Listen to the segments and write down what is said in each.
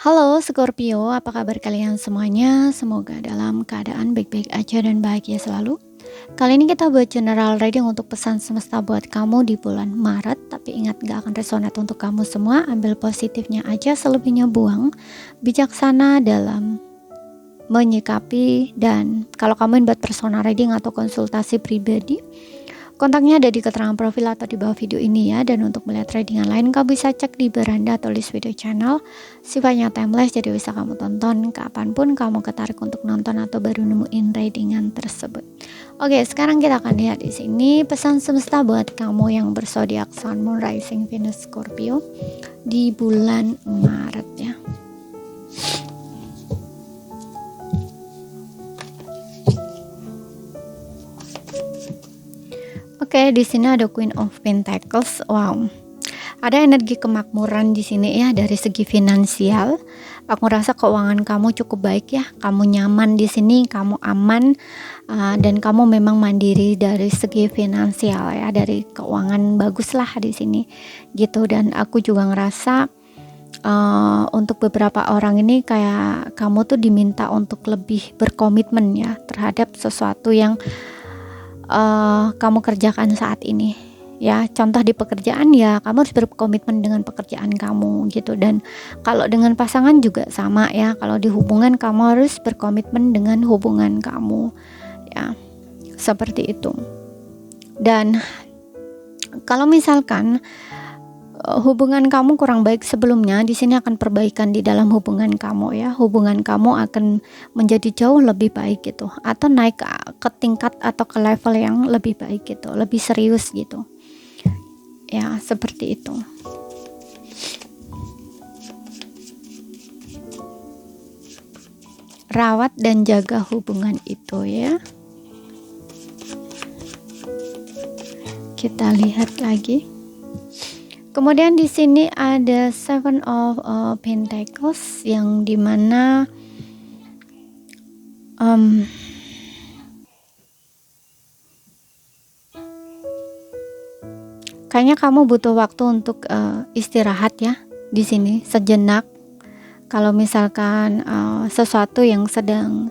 Halo Scorpio, apa kabar kalian semuanya? Semoga dalam keadaan baik-baik aja dan bahagia selalu. Kali ini kita buat general reading untuk pesan semesta buat kamu di bulan Maret. Tapi ingat gak akan resonate untuk kamu semua. Ambil positifnya aja, selebihnya buang. Bijaksana dalam menyikapi. Dan kalau kamu buat personal reading atau konsultasi pribadi, kontaknya ada di keterangan profil atau di bawah video ini ya. Dan untuk melihat readingan lain, kamu bisa cek di beranda atau list video channel. Sifatnya timeless, jadi bisa kamu tonton kapanpun kamu ketarik untuk nonton atau baru nemuin readingan tersebut. Oke, sekarang kita akan lihat di sini pesan semesta buat kamu yang berzodiak Sun, Moon, Rising, Venus, Scorpio di bulan Maret ya. Oke, di sini ada Queen of Pentacles. Wow. Ada energi kemakmuran di sini ya dari segi finansial. Aku rasa keuangan kamu cukup baik ya. Kamu nyaman di sini, kamu aman dan kamu memang mandiri dari segi finansial ya, dari keuangan bagus lah di sini. Gitu, dan aku juga ngerasa untuk beberapa orang ini kayak kamu tuh diminta untuk lebih berkomitmen ya terhadap sesuatu yang kamu kerjakan saat ini ya. Contoh di pekerjaan ya, kamu harus berkomitmen dengan pekerjaan kamu gitu. Dan kalau dengan pasangan juga sama ya, kalau di hubungan kamu harus berkomitmen dengan hubungan kamu ya, seperti itu. Dan kalau misalkan hubungan kamu kurang baik sebelumnya, di sini akan perbaikan di dalam hubungan kamu ya. Hubungan kamu akan menjadi jauh lebih baik gitu, atau naik ke tingkat atau ke level yang lebih baik gitu, lebih serius gitu ya, seperti itu. Rawat dan jaga hubungan itu ya. Kita lihat lagi. Kemudian di sini ada Seven of Pentacles yang dimana kayaknya kamu butuh waktu untuk istirahat ya di sini sejenak. Kalau misalkan sesuatu yang sedang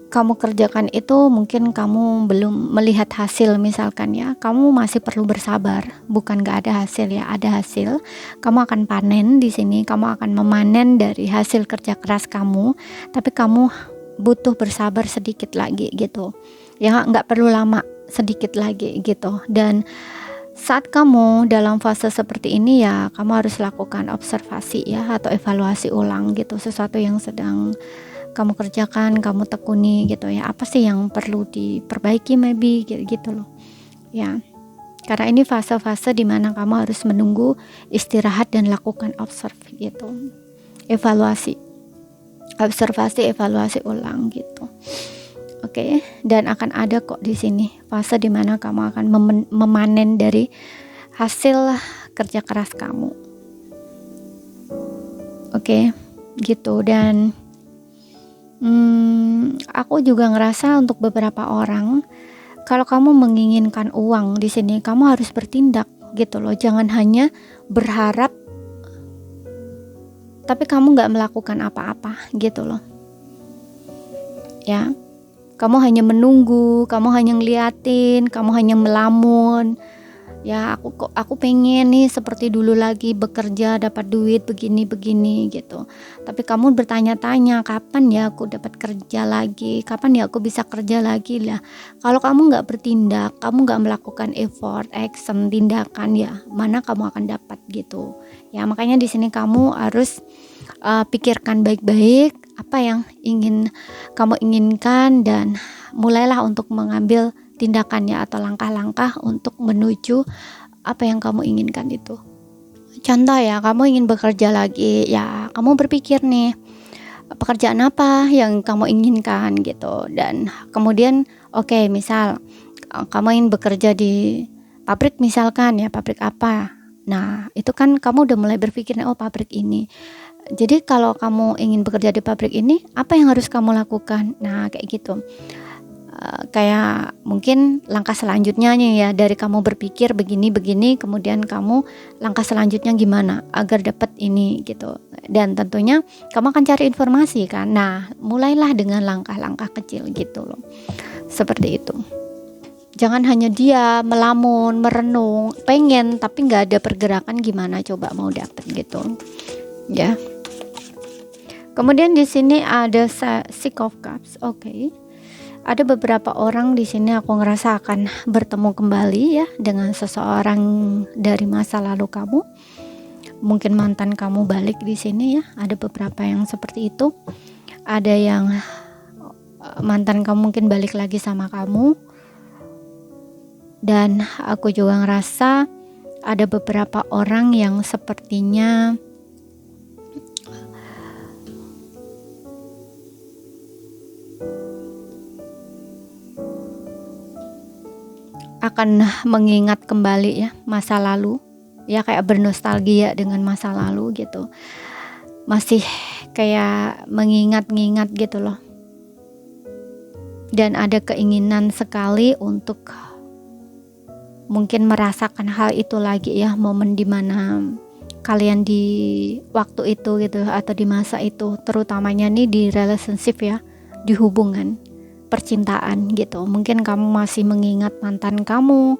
kamu kerjakan itu mungkin kamu belum melihat hasil misalkan ya, kamu masih perlu bersabar. Bukan gak ada hasil ya, ada hasil. Kamu akan panen di sini, kamu akan memanen dari hasil kerja keras kamu, tapi kamu butuh bersabar sedikit lagi gitu ya, nggak perlu lama, sedikit lagi gitu. Dan saat kamu dalam fase seperti ini ya, kamu harus lakukan observasi ya, atau evaluasi ulang gitu sesuatu yang sedang kamu kerjakan, kamu tekuni gitu ya. Apa sih yang perlu diperbaiki maybe gitu loh ya. Karena ini fase-fase dimana kamu harus menunggu, istirahat dan lakukan observe gitu, evaluasi, observasi, evaluasi ulang gitu. Oke, dan akan ada kok di sini fase dimana kamu akan memanen dari hasil kerja keras kamu. Oke, gitu. Dan aku juga ngerasa untuk beberapa orang, kalau kamu menginginkan uang di sini, kamu harus bertindak gitu loh. Jangan hanya berharap tapi kamu nggak melakukan apa-apa gitu loh ya. Kamu hanya menunggu, kamu hanya ngeliatin, kamu hanya melamun ya. Aku pengen nih seperti dulu lagi, bekerja dapat duit begini gitu. Tapi kamu bertanya-tanya, kapan ya aku dapat kerja lagi, kapan ya aku bisa kerja lagi lah. Kalau kamu nggak bertindak, kamu nggak melakukan effort, action, tindakan ya, mana kamu akan dapat gitu ya. Makanya di sini kamu harus pikirkan baik-baik apa yang ingin kamu inginkan, dan mulailah untuk mengambil tindakannya atau langkah-langkah untuk menuju apa yang kamu inginkan itu. Contoh ya, kamu ingin bekerja lagi ya, kamu berpikir nih pekerjaan apa yang kamu inginkan gitu. Dan kemudian oke, misal kamu ingin bekerja di pabrik misalkan ya, pabrik apa. Nah itu kan kamu udah mulai berpikir, oh pabrik ini. Jadi kalau kamu ingin bekerja di pabrik ini, apa yang harus kamu lakukan? Nah kayak gitu. Kayak mungkin langkah selanjutnya ya, dari kamu berpikir begini, kemudian kamu langkah selanjutnya gimana agar dapat ini gitu. dan tentunya kamu akan cari informasi kan. Nah, mulailah dengan langkah-langkah kecil gitu loh. Seperti itu. Jangan hanya dia melamun, merenung, pengen tapi nggak ada pergerakan, gimana coba mau dapet gitu. Ya. Kemudian di sini ada Six of Cups. Oke. Ada beberapa orang di sini aku ngerasa akan bertemu kembali ya dengan seseorang dari masa lalu kamu. Mungkin mantan kamu balik di sini ya. Ada beberapa yang seperti itu. Ada yang mantan kamu mungkin balik lagi sama kamu. Dan aku juga ngerasa ada beberapa orang yang sepertinya akan mengingat kembali ya masa lalu, ya kayak bernostalgia dengan masa lalu gitu, masih kayak mengingat-ingat gitu loh, dan ada keinginan sekali untuk mungkin merasakan hal itu lagi ya, momen dimana kalian di waktu itu gitu atau di masa itu, terutamanya nih di relationship ya, di hubungan percintaan gitu. Mungkin kamu masih mengingat mantan kamu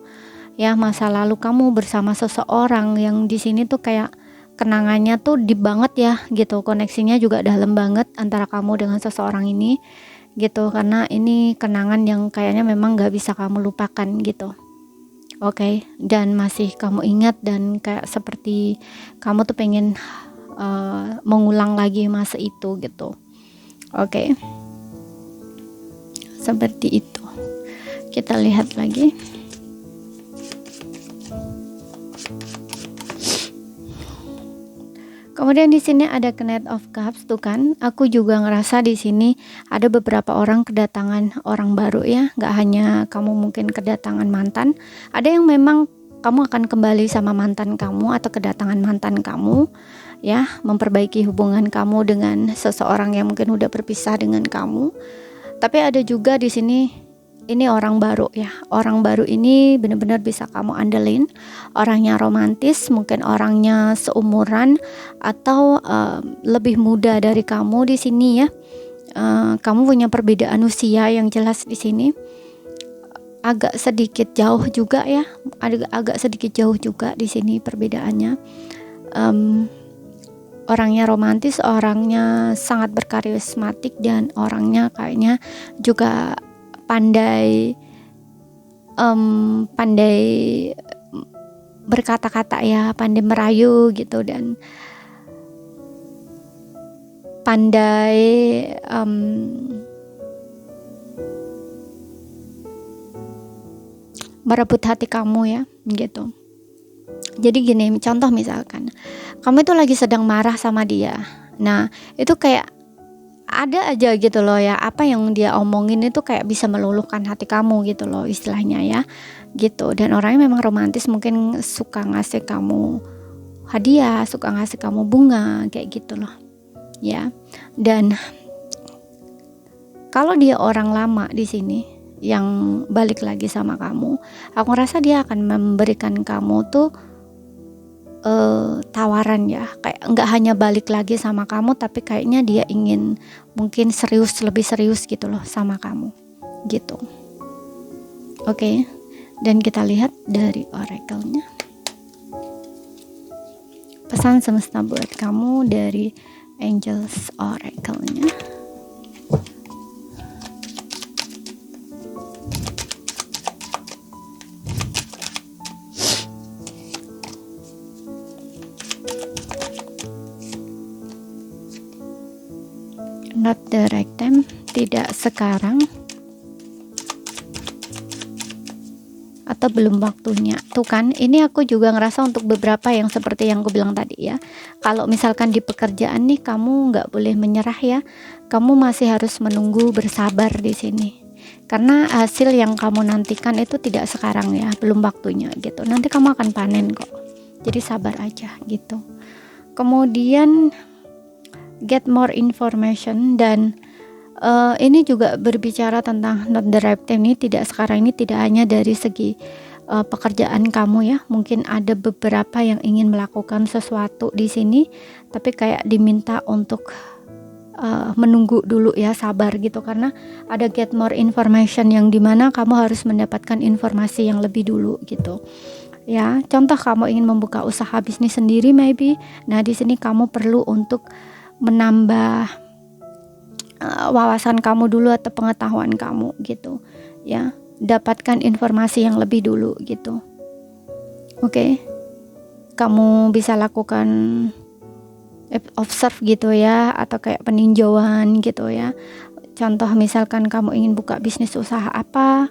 ya, masa lalu kamu bersama seseorang yang di sini tuh kayak kenangannya tuh deep banget ya gitu, koneksinya juga dalam banget antara kamu dengan seseorang ini gitu, karena ini kenangan yang kayaknya memang gak bisa kamu lupakan gitu. Oke, dan masih kamu ingat dan kayak seperti kamu tuh pengen mengulang lagi masa itu gitu. Oke. Seperti itu. Kita lihat lagi. Kemudian di sini ada Knight of Cups tuh kan. Aku juga ngerasa di sini ada beberapa orang kedatangan orang baru ya. Gak hanya kamu mungkin kedatangan mantan. Ada yang memang kamu akan kembali sama mantan kamu atau kedatangan mantan kamu ya, memperbaiki hubungan kamu dengan seseorang yang mungkin udah berpisah dengan kamu. Tapi ada juga di sini ini orang baru ya. Orang baru ini benar-benar bisa kamu andelin. Orangnya romantis, mungkin orangnya seumuran atau lebih muda dari kamu di sini ya. Kamu punya perbedaan usia yang jelas di sini. Agak sedikit jauh juga ya. Agak sedikit jauh juga di sini perbedaannya. Orangnya romantis, orangnya sangat berkarismatik, dan orangnya kayaknya juga pandai berkata-kata ya, pandai merayu gitu, dan pandai merebut hati kamu ya gitu. Jadi gini, contoh misalkan kamu itu lagi sedang marah sama dia. Nah, itu kayak ada aja gitu loh ya, apa yang dia omongin itu kayak bisa meluluhkan hati kamu gitu loh istilahnya ya. Gitu. Dan orangnya memang romantis, mungkin suka ngasih kamu hadiah, suka ngasih kamu bunga kayak gitu loh. Ya. Dan kalau dia orang lama di sini yang balik lagi sama kamu, aku rasa dia akan memberikan kamu tuh tawaran ya, kayak nggak hanya balik lagi sama kamu, tapi kayaknya dia ingin mungkin serius, lebih serius gitu loh sama kamu gitu. Oke. Dan kita lihat dari oracle-nya, pesan semesta buat kamu dari Angels Oracle-nya. Not the right time, tidak sekarang atau belum waktunya. Tuh kan, ini aku juga ngerasa untuk beberapa yang seperti yang aku bilang tadi ya. Kalau misalkan di pekerjaan nih, kamu nggak boleh menyerah ya. Kamu masih harus menunggu, bersabar di sini. Karena hasil yang kamu nantikan itu tidak sekarang ya, belum waktunya gitu. Nanti kamu akan panen kok. Jadi sabar aja gitu. Kemudian get more information, dan ini juga berbicara tentang not the right time ini, tidak sekarang ini, tidak hanya dari segi pekerjaan kamu ya. Mungkin ada beberapa yang ingin melakukan sesuatu di sini, tapi kayak diminta untuk menunggu dulu ya, sabar gitu, karena ada get more information yang dimana kamu harus mendapatkan informasi yang lebih dulu gitu. Ya, contoh kamu ingin membuka usaha bisnis sendiri maybe. Nah, di sini kamu perlu untuk menambah wawasan kamu dulu atau pengetahuan kamu gitu. Ya, dapatkan informasi yang lebih dulu gitu. Oke. Kamu bisa lakukan observe gitu ya, atau kayak peninjauan gitu ya. Contoh misalkan kamu ingin buka bisnis usaha apa,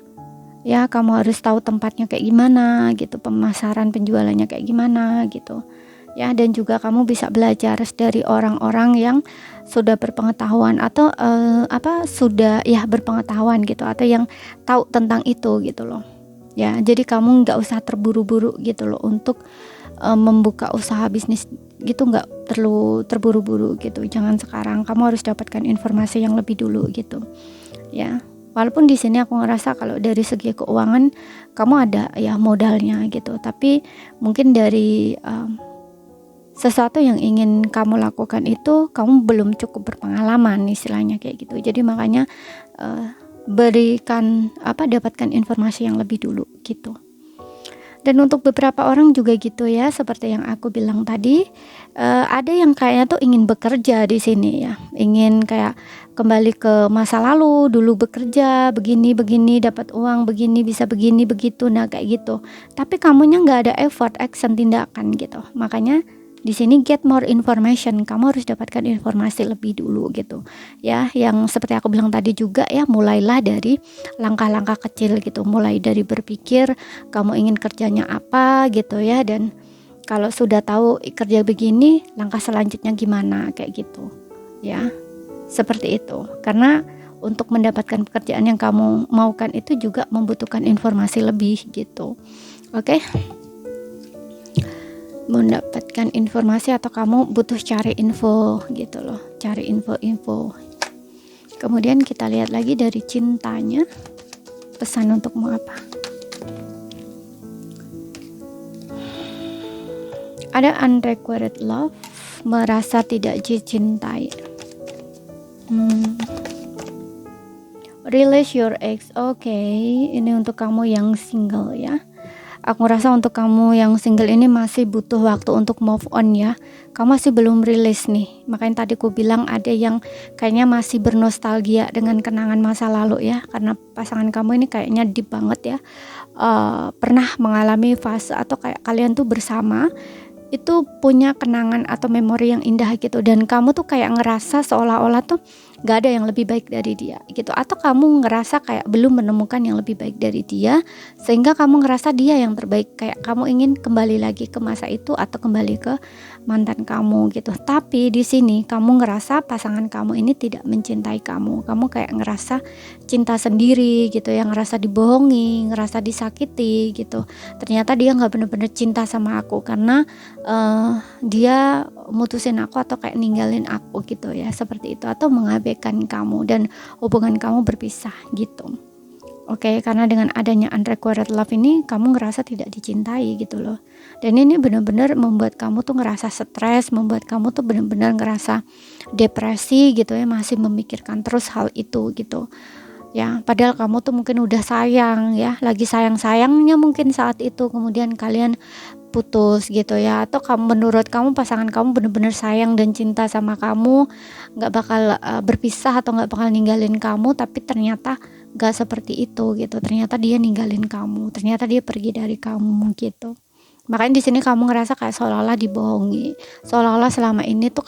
ya kamu harus tahu tempatnya kayak gimana gitu, pemasaran penjualannya kayak gimana gitu ya. Dan juga kamu bisa belajar dari orang-orang yang sudah berpengetahuan atau sudah ya berpengetahuan gitu, atau yang tahu tentang itu gitu loh ya. Jadi kamu nggak usah terburu-buru gitu loh untuk membuka usaha bisnis gitu, nggak perlu terburu-buru gitu. Jangan sekarang, kamu harus dapatkan informasi yang lebih dulu gitu ya. Walaupun di sini aku ngerasa kalau dari segi keuangan kamu ada ya modalnya gitu, tapi mungkin dari sesuatu yang ingin kamu lakukan itu kamu belum cukup berpengalaman istilahnya kayak gitu. Jadi makanya dapatkan informasi yang lebih dulu gitu. Dan untuk beberapa orang juga gitu ya, seperti yang aku bilang tadi, ada yang kayaknya tuh ingin bekerja di sini ya, ingin kayak kembali ke masa lalu, dulu bekerja begini dapat uang begini, bisa begini begitu, nah kayak gitu. Tapi kamunya nggak ada effort, action, tindakan gitu. Makanya di sini get more information, kamu harus dapatkan informasi lebih dulu gitu ya. Yang seperti aku bilang tadi juga ya, mulailah dari langkah-langkah kecil gitu, mulai dari berpikir kamu ingin kerjanya apa gitu ya, dan kalau sudah tahu kerja begini, langkah selanjutnya gimana kayak gitu ya, seperti itu. Karena untuk mendapatkan pekerjaan yang kamu maukan itu juga membutuhkan informasi lebih gitu. Oke. Mendapatkan informasi atau kamu butuh cari info gitu loh, cari info-info. Kemudian kita lihat lagi dari cintanya, pesan untukmu apa. Ada unrequited love, merasa tidak dicintai. Release your ex. Oke, ini untuk kamu yang single ya. Aku rasa untuk kamu yang single ini masih butuh waktu untuk move on ya. Kamu masih belum rilis nih. Makanya tadi aku bilang ada yang kayaknya masih bernostalgia dengan kenangan masa lalu ya. Karena pasangan kamu ini kayaknya deep banget ya. Pernah mengalami fase atau kayak kalian tuh bersama itu punya kenangan atau memori yang indah gitu. Dan kamu tuh kayak ngerasa seolah-olah tuh gak ada yang lebih baik dari dia gitu, atau kamu ngerasa kayak belum menemukan yang lebih baik dari dia, sehingga kamu ngerasa dia yang terbaik, kayak kamu ingin kembali lagi ke masa itu atau kembali ke mantan kamu gitu. Tapi di sini kamu ngerasa pasangan kamu ini tidak mencintai kamu kayak ngerasa cinta sendiri gitu, yang ngerasa dibohongi, ngerasa disakiti gitu. Ternyata dia nggak bener-bener cinta sama aku karena dia mutusin aku atau kayak ninggalin aku gitu ya, seperti itu, atau mengabaikan kamu dan hubungan kamu berpisah gitu. Oke, karena dengan adanya unrequited love ini kamu ngerasa tidak dicintai gitu loh. Dan ini benar-benar membuat kamu tuh ngerasa stres, membuat kamu tuh benar-benar ngerasa depresi gitu ya, masih memikirkan terus hal itu gitu. Ya, padahal kamu tuh mungkin udah sayang ya, lagi sayang-sayangnya mungkin saat itu, kemudian kalian putus gitu ya, atau menurut kamu pasangan kamu benar-benar sayang dan cinta sama kamu, nggak bakal berpisah atau nggak bakal ninggalin kamu, tapi ternyata nggak seperti itu gitu. Ternyata dia ninggalin kamu, ternyata dia pergi dari kamu gitu. Makanya di sini kamu ngerasa kayak seolah-olah dibohongi, seolah-olah selama ini tuh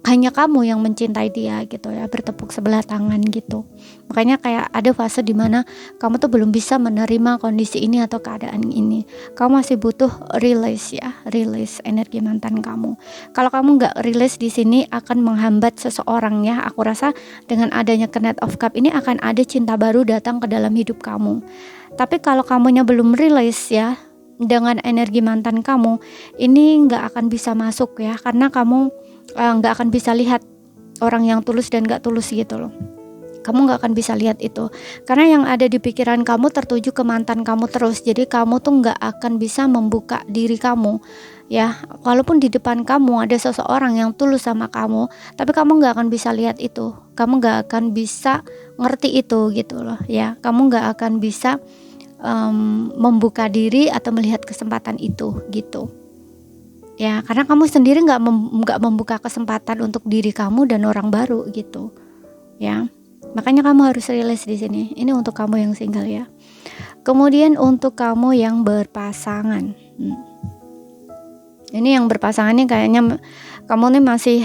hanya kamu yang mencintai dia gitu ya, bertepuk sebelah tangan gitu. Makanya kayak ada fase dimana kamu tuh belum bisa menerima kondisi ini atau keadaan ini. Kamu masih butuh release ya, release energi mantan kamu. Kalau kamu nggak release di sini akan menghambat seseorang ya. Aku rasa dengan adanya Knight of Cup ini akan ada cinta baru datang ke dalam hidup kamu. Tapi kalau kamunya belum release ya, dengan energi mantan kamu ini nggak akan bisa masuk ya, karena kamu nggak akan bisa lihat orang yang tulus dan nggak tulus gitu loh. Kamu nggak akan bisa lihat itu, karena yang ada di pikiran kamu tertuju ke mantan kamu terus. Jadi kamu tuh nggak akan bisa membuka diri kamu, ya. Walaupun di depan kamu ada seseorang yang tulus sama kamu, tapi kamu nggak akan bisa lihat itu, kamu nggak akan bisa ngerti itu gitu loh, ya. Kamu nggak akan bisa membuka diri atau melihat kesempatan itu gitu, ya. Karena kamu sendiri nggak membuka kesempatan untuk diri kamu dan orang baru gitu, ya. Makanya kamu harus rilis di sini. Ini untuk kamu yang single, ya. Kemudian untuk kamu yang berpasangan, ini yang berpasangan nih kayaknya kamu nih masih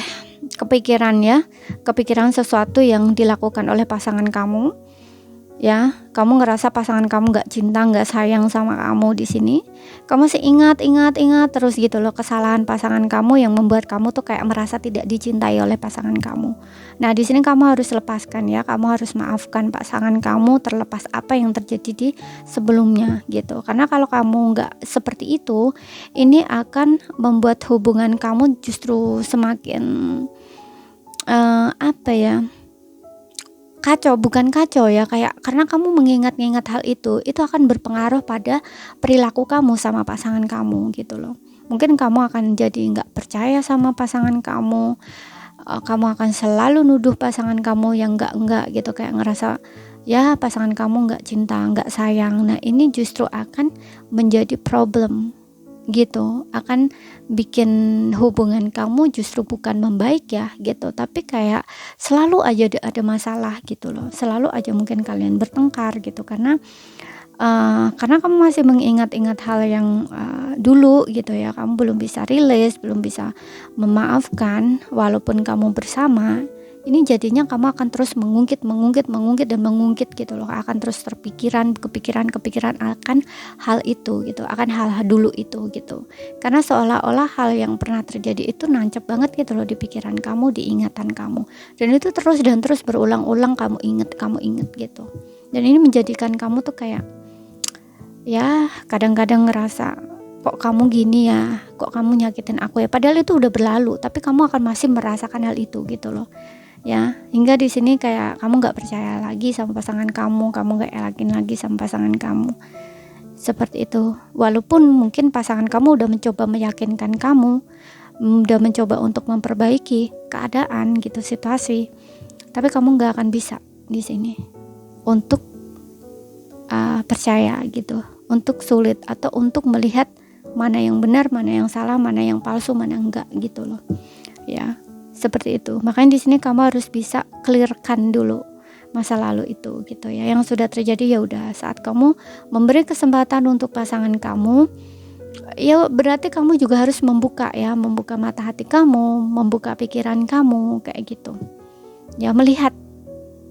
kepikiran, ya, kepikiran sesuatu yang dilakukan oleh pasangan kamu, ya. Kamu ngerasa pasangan kamu nggak cinta, nggak sayang sama kamu di sini. Kamu sih ingat terus gitu loh kesalahan pasangan kamu yang membuat kamu tuh kayak merasa tidak dicintai oleh pasangan kamu. Nah, di sini kamu harus lepaskan, ya. Kamu harus maafkan pasangan kamu terlepas apa yang terjadi di sebelumnya gitu. Karena kalau kamu nggak seperti itu, ini akan membuat hubungan kamu justru semakin bukan kacau, ya, kayak karena kamu mengingat-ingat hal itu akan berpengaruh pada perilaku kamu sama pasangan kamu gitu loh. Mungkin kamu akan jadi nggak percaya sama pasangan kamu, kamu akan selalu nuduh pasangan kamu yang enggak gitu, kayak ngerasa ya pasangan kamu nggak cinta, nggak sayang. Nah, ini justru akan menjadi problem gitu, akan bikin hubungan kamu justru bukan membaik, ya gitu, tapi kayak selalu aja ada masalah gitu loh, selalu aja mungkin kalian bertengkar gitu, karena kamu masih mengingat-ingat hal yang dulu gitu, ya. Kamu belum bisa rilis, belum bisa memaafkan walaupun kamu bersama. Ini jadinya kamu akan terus mengungkit gitu loh, akan terus kepikiran akan hal itu gitu, akan hal dulu itu gitu. Karena seolah-olah hal yang pernah terjadi itu nancep banget gitu loh di pikiran kamu, di ingatan kamu. Dan itu terus berulang-ulang kamu inget gitu. Dan ini menjadikan kamu tuh kayak, ya, kadang-kadang ngerasa kok kamu gini ya, kok kamu nyakitin aku ya, padahal itu udah berlalu, tapi kamu akan masih merasakan hal itu gitu loh, ya. Hingga di sini kayak kamu nggak percaya lagi sama pasangan kamu nggak yakin lagi sama pasangan kamu, seperti itu. Walaupun mungkin pasangan kamu udah mencoba meyakinkan kamu, udah mencoba untuk memperbaiki keadaan gitu, situasi, tapi kamu nggak akan bisa di sini untuk percaya gitu, untuk sulit atau untuk melihat mana yang benar, mana yang salah, mana yang palsu, mana enggak gitu loh, ya. Seperti itu. Makanya di sini kamu harus bisa clearkan dulu masa lalu itu gitu, ya. Yang sudah terjadi ya udah, saat kamu memberi kesempatan untuk pasangan kamu, ya berarti kamu juga harus membuka mata hati kamu, membuka pikiran kamu kayak gitu, ya. Melihat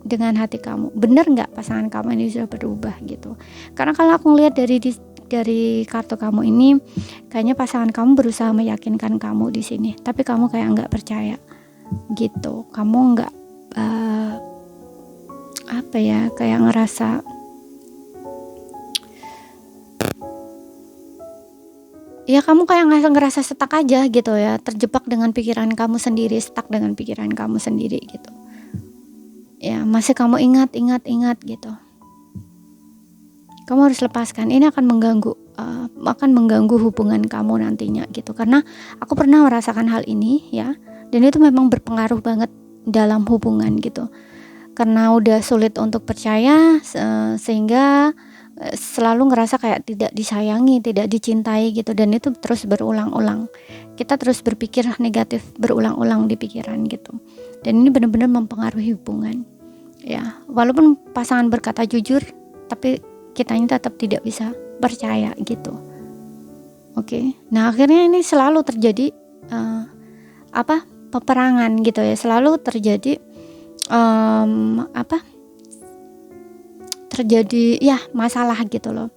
dengan hati kamu, benar nggak pasangan kamu ini sudah berubah gitu. Karena kalau aku ngelihat dari kartu kamu ini, kayaknya pasangan kamu berusaha meyakinkan kamu di sini, tapi kamu kayak nggak percaya gitu. Kamu nggak kayak ngerasa ya, kamu kayak ngerasa stuck aja gitu, ya, terjebak dengan pikiran kamu sendiri, gitu, ya. Masih kamu ingat gitu. Kamu harus lepaskan. Ini akan mengganggu hubungan kamu nantinya gitu. Karena aku pernah merasakan hal ini, ya, dan itu memang berpengaruh banget dalam hubungan gitu. Karena udah sulit untuk percaya, sehingga selalu ngerasa kayak tidak disayangi, tidak dicintai gitu, dan itu terus berulang-ulang. Kita terus berpikir negatif berulang-ulang di pikiran gitu. Dan ini benar-benar mempengaruhi hubungan, ya. Walaupun pasangan berkata jujur, tapi kitanya tetap tidak bisa percaya gitu. Oke. Nah, akhirnya ini selalu terjadi peperangan gitu, ya. Selalu terjadi masalah gitu loh,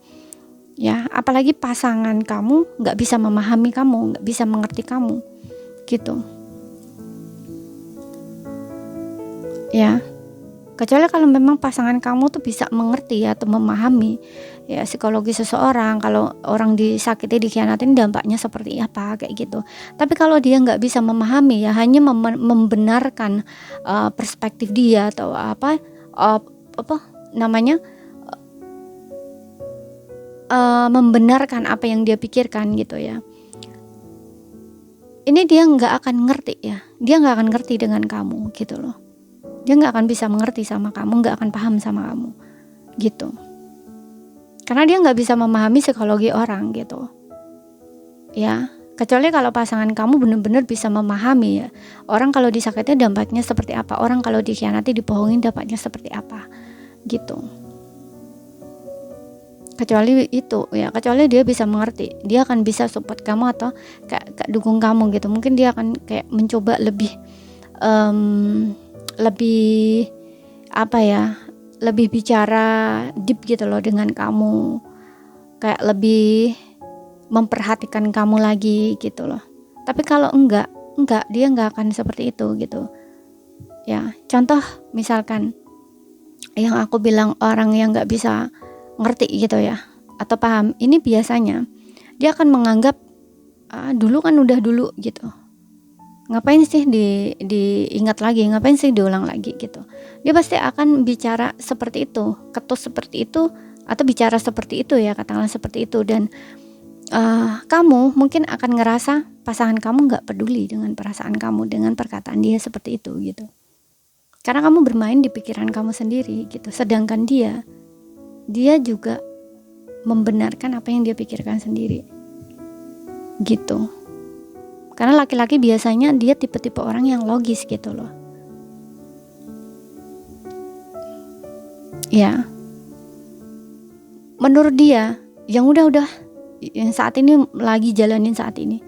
ya. Apalagi pasangan kamu nggak bisa memahami kamu, nggak bisa mengerti kamu gitu, ya. Kecuali kalau memang pasangan kamu tuh bisa mengerti atau memahami, ya, psikologi seseorang. Kalau orang disakiti, dikhianatin, dampaknya seperti apa kayak gitu. Tapi kalau dia nggak bisa memahami, ya, hanya membenarkan perspektif dia atau apa namanya, membenarkan apa yang dia pikirkan gitu ya. Ini dia nggak akan ngerti ya, dia nggak akan ngerti dengan kamu gitu loh. Dia nggak akan bisa mengerti sama kamu, nggak akan paham sama kamu gitu. Karena dia nggak bisa memahami psikologi orang gitu ya. Kecuali kalau pasangan kamu benar-benar bisa memahami ya, orang kalau disakiti dampaknya seperti apa, orang kalau dikhianati, dibohongin dampaknya seperti apa gitu. Kecuali itu ya, kecuali dia bisa mengerti, dia akan bisa support kamu atau kayak dukung kamu gitu. Mungkin dia akan kayak mencoba lebih lebih apa ya, lebih bicara deep gitu loh dengan kamu, kayak lebih memperhatikan kamu lagi gitu loh. Tapi kalau enggak, dia enggak akan seperti itu gitu ya. Contoh misalkan yang aku bilang, orang yang nggak bisa ngerti gitu ya atau paham, ini biasanya dia akan menganggap dulu kan udah dulu gitu, ngapain sih diingat lagi, ngapain sih diulang lagi gitu. Dia pasti akan bicara seperti itu, ketus seperti itu, atau bicara seperti itu ya, katakanlah seperti itu. Dan kamu mungkin akan ngerasa pasangan kamu nggak peduli dengan perasaan kamu, dengan perkataan dia seperti itu gitu, karena kamu bermain di pikiran kamu sendiri gitu. Sedangkan dia juga membenarkan apa yang dia pikirkan sendiri gitu. Karena laki-laki biasanya dia tipe-tipe orang yang logis gitu loh ya. Menurut dia yang udah yang saat ini lagi jalanin saat ini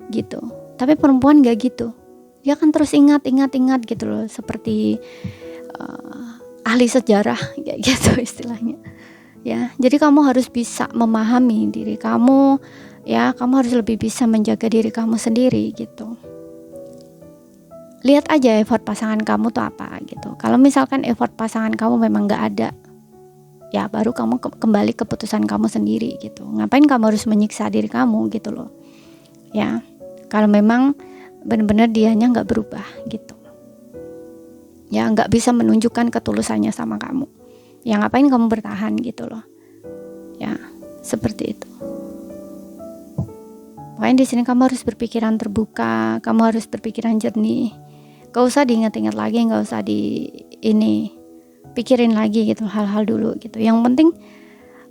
gitu. Tapi perempuan gak gitu, dia kan terus ingat gitu loh, seperti ahli sejarah kayak gitu istilahnya ya. Jadi kamu harus bisa memahami diri kamu ya, kamu harus lebih bisa menjaga diri kamu sendiri gitu. Lihat aja effort pasangan kamu tuh apa gitu. Kalau misalkan effort pasangan kamu memang gak ada ya, baru kamu kembali ke keputusan kamu sendiri gitu. Ngapain kamu harus menyiksa diri kamu gitu loh ya. Kalau memang benar-benar dianya gak berubah gitu ya, gak bisa menunjukkan ketulusannya sama kamu ya, ngapain kamu bertahan gitu loh ya, seperti itu. Makanya di sini kamu harus berpikiran terbuka, kamu harus berpikiran jernih. Gak usah diingat-ingat lagi, gak usah pikirin lagi gitu hal-hal dulu gitu. Yang penting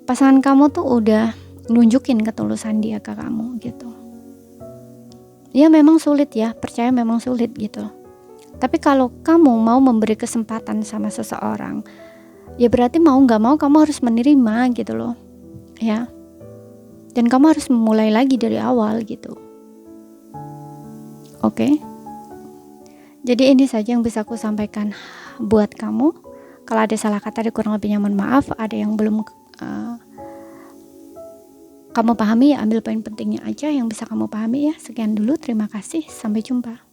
pasangan kamu tuh udah nunjukin ketulusan dia ke kamu gitu. Ya memang sulit ya, percaya memang sulit gitu. Tapi kalau kamu mau memberi kesempatan sama seseorang, ya berarti mau gak mau kamu harus menerima gitu loh ya. Dan kamu harus memulai lagi dari awal gitu. Oke. Jadi ini saja yang bisa aku sampaikan buat kamu. Kalau ada salah kata, ada kurang lebihnya mohon maaf. Ada yang belum kamu pahami ya, ambil poin pentingnya aja yang bisa kamu pahami ya. Sekian dulu, terima kasih, sampai jumpa.